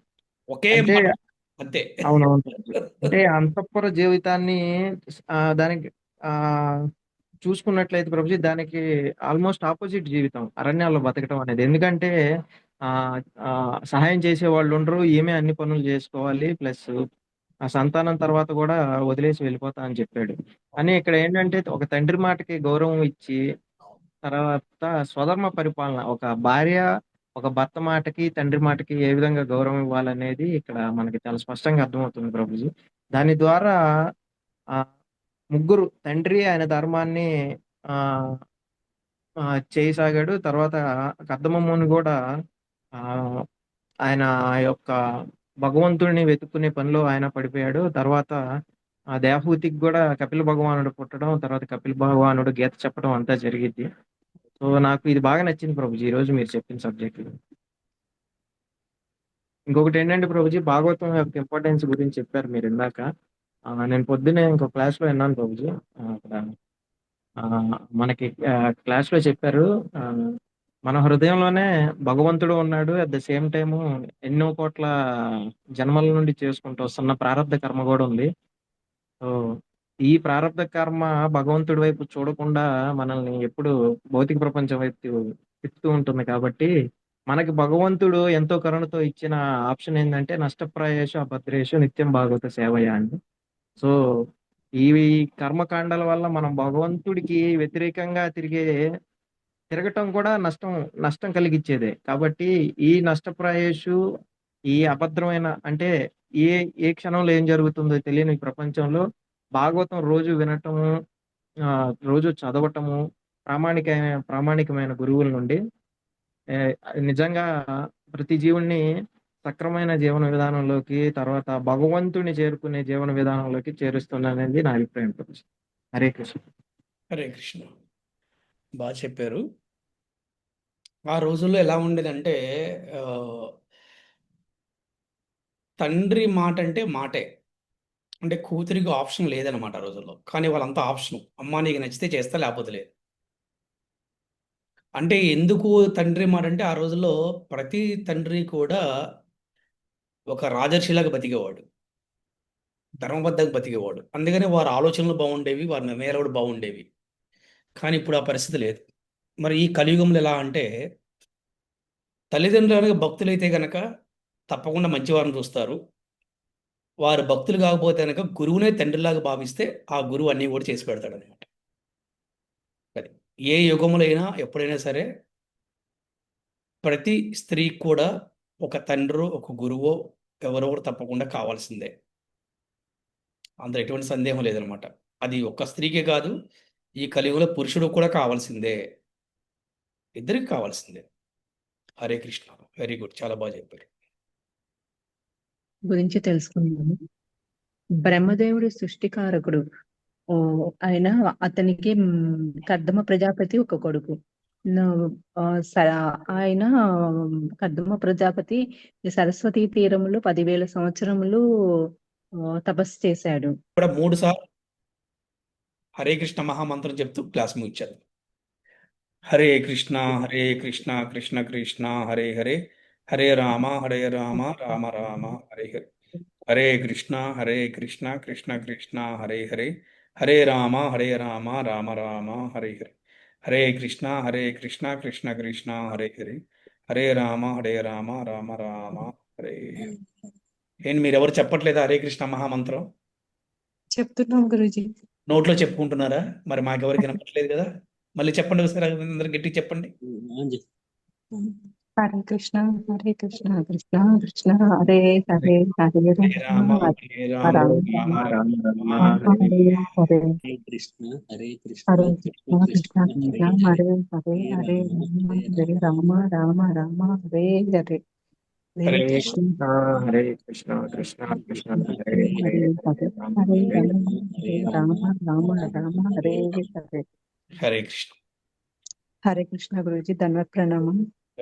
ఒకే అంటే మాట, అంతే. అవునవును. అంటే అంతఃపుర జీవితాన్ని దానికి ఆ చూసుకున్నట్లయితే ప్రభుజీ, దానికి ఆల్మోస్ట్ ఆపోజిట్ జీవితం అరణ్యాల్లో బతకడం అనేది. ఎందుకంటే ఆ ఆ సహాయం చేసే వాళ్ళు ఉండరు, ఈమె అన్ని పనులు చేసుకోవాలి, ప్లస్ ఆ సంతానం తర్వాత కూడా వదిలేసి వెళ్ళిపోతా అని చెప్పాడు. కానీ ఇక్కడ ఏంటంటే ఒక తండ్రి మాటకి గౌరవం ఇచ్చి, తర్వాత స్వధర్మ పరిపాలన, ఒక భార్య ఒక భర్త మాటకి తండ్రి మాటకి ఏ విధంగా గౌరవం ఇవ్వాలనేది ఇక్కడ మనకి చాలా స్పష్టంగా అర్థమవుతుంది ప్రభుజీ. దాని ద్వారా ఆ ముగ్గురు తండ్రి ఆయన ధర్మాన్ని ఆ ఆ, చేయసాగాడు. తర్వాత కద్దమమ్మని కూడా ఆ ఆయన యొక్క భగవంతుడిని వెతుక్కునే పనిలో ఆయన పడిపోయాడు. తర్వాత ఆ దేవహూతికి కూడా కపిల భగవానుడు పుట్టడం, తర్వాత కపిల భగవానుడు గీత చెప్పడం అంతా జరిగింది. సో నాకు ఇది బాగా నచ్చింది ప్రభుజీ, ఈ రోజు మీరు చెప్పిన సబ్జెక్ట్. ఇంకొకటి ఏంటంటే ప్రభుజీ, భాగవతం యొక్క ఇంపార్టెన్స్ గురించి చెప్పారు మీరు ఇందాక. నేను పొద్దున్నే ఇంకో క్లాస్ లో విన్నాను ప్రభుజీ. అక్కడ ఆ, మనకి క్లాస్ లో చెప్పారు. ఆ, మన హృదయంలోనే భగవంతుడు ఉన్నాడు. అట్ ద సేమ్ టైము ఎన్నో కోట్ల జన్మల నుండి చేసుకుంటూ వస్తున్న ప్రారంధ కర్మ కూడా ఉంది. సో ఈ ప్రారంధ కర్మ భగవంతుడి వైపు చూడకుండా మనల్ని ఎప్పుడు భౌతిక ప్రపంచం వైపు తిప్పుతూ ఉంటుంది. కాబట్టి మనకి భగవంతుడు ఎంతో కరుణతో ఇచ్చిన ఆప్షన్ ఏంటంటే నష్టప్రాయేషు అభద్రేషు నిత్యం భాగవత సేవయ అని. సో ఈ కర్మకాండాల వల్ల మనం భగవంతుడికి వ్యతిరేకంగా తిరగటం కూడా నష్టం నష్టం కలిగించేదే. కాబట్టి ఈ నష్టప్రాయేషు, ఈ అభద్రమైన అంటే ఏ ఏ క్షణంలో ఏం జరుగుతుందో తెలియని ఈ ప్రపంచంలో భాగవతం రోజు వినటము, ఆ, రోజు చదవటము, ప్రామాణికమైన గురువుల నుండి ఏ, నిజంగా ప్రతి జీవుణ్ణి సక్రమైన జీవన విధానంలోకి, తర్వాత భగవంతుని చేరుకునే జీవన విధానంలోకి చేరుస్తుందనేది నా అభిప్రాయం గురించి. హరే కృష్ణ. హరే కృష్ణ. బాగా చెప్పారు. ఆ రోజుల్లో ఎలా ఉండేదంటే ఆ, తండ్రి మాట అంటే మాటే. అంటే కూతురికి ఆప్షన్ లేదనమాట ఆ రోజుల్లో. కానీ వాళ్ళంతా ఆప్షన్. అమ్మా నీకు నచ్చితే చేస్తా, లేకపోతే లేదు. అంటే ఎందుకు తండ్రి మాట అంటే ఆ రోజుల్లో ప్రతి తండ్రి కూడా ఒక రాజర్షిలాగా బతికేవాడు. ధర్మబద్ధంగా బతికేవాడు. అందుకని వారి ఆలోచనలు బాగుండేవి, వారి నిర్ణయాలు కూడా బాగుండేవి. కానీ ఇప్పుడు ఆ పరిస్థితి లేదు. మరి ఈ కలియుగంలో ఎలా అంటే తల్లిదండ్రులు కనుక భక్తులైతే గనక తప్పకుండా మంచివారిని చూస్తారు. వారు భక్తులు కాకపోతే కనుక గురువునే తండ్రిలాగా భావిస్తే ఆ గురువు అన్నీ కూడా చేసి పెడతాడు అనమాట. అది ఏ యుగములో అయినా ఎప్పుడైనా సరే ప్రతి స్త్రీకి కూడా ఒక తండ్రో ఒక గురువో ఎవరో ఒకరు తప్పకుండా కావాల్సిందే. అందులో ఎటువంటి సందేహం లేదనమాట. అది ఒక్క స్త్రీకే కాదు, ఈ కలియుగంలో పురుషుడు కూడా కావాల్సిందే. ఇద్దరికి కావాల్సిందే. హరే కృష్ణ. వెరీ గుడ్, చాలా బాగా చెప్పారు. గురించి తెలుసుకున్నాము. బ్రహ్మదేవుడి సృష్టికారకుడు. ఓ, ఆయన అతనికి కర్దమ ప్రజాపతి ఒక కొడుకు. న- ఆ, స- ఆయన కర్దమ ప్రజాపతి ఈ సరస్వతీ తీరములో 10,000 సంవత్సరములు తపస్సు చేశాడు. కూడా 3 సార్లు హరే కృష్ణ మహామంత్రం చెప్తూ క్లాస్ ముగించారు. హరే కృష్ణ హరే కృష్ణ కృష్ణ కృష్ణ హరే హరే, హరే రామ రామ రామ హరే హరే. హరే కృష్ణ కృష్ణ కృష్ణ హరే హరే, హరే రామ రామ రామ హరే హరే. హరే కృష్ణ కృష్ణ కృష్ణ హరే హరే, హరే రామ రామ రామ హరే హరే. ఏంటి మీరు ఎవరు చెప్పట్లేదా హరే కృష్ణ మహామంత్రం? చెప్తున్నాం గురుజీ. నోట్లో చెప్పుకుంటున్నారా? మరి మాకెవరికి వినపట్లేదు కదా. మళ్ళీ చెప్పండి ఒకసారి, అందరూ గట్టిగా చెప్పండి. హరే కృష్ణ కృష్ణ కృష్ణ హరే హరే హరే హరే రామ రామ హరే హరే రామ రామ రామ రామ రామ రామ రామ హరే హరే హరే. హరే హరే కృష్ణ హరే కృష్ణ హరే కృష్ణ కృష్ణ కృష్ణ కృష్ణ హరే హరే హరే హరే హరే హరే రామ రామ హరే రామ రామ హరే హరే హరే హరే హరే కృష్ణ. కృష్ణ కృష్ణ కృష్ణ హరే హరే హరే హరే హరే రామ హరే హరే రామ హరే హరే రామ రామ రామ హరే హరే. హరే కృష్ణ. హరే కృష్ణ గురుజీ, ధన్యవాద ప్రణామం.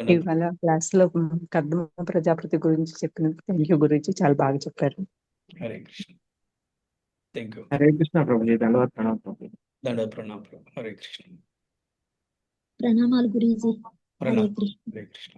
ఇవాళ క్లాస్ లో కర్దమ ప్రజాపతి గురించి చెప్పినందుకు థ్యాంక్ యూ గురుజీ, చాలా బాగా చెప్పారు. హరే కృష్ణ. Thank you. హరే కృష్ణ ప్రభుజీ, ధన్యవాద ప్రణామం ప్రభుజీ. దండ ప్రణామం. హరే కృష్ణ. ప్రణామాలు గురూజీ. హరే ప్రణామం. కృష్ణ. హరే కృష్ణ.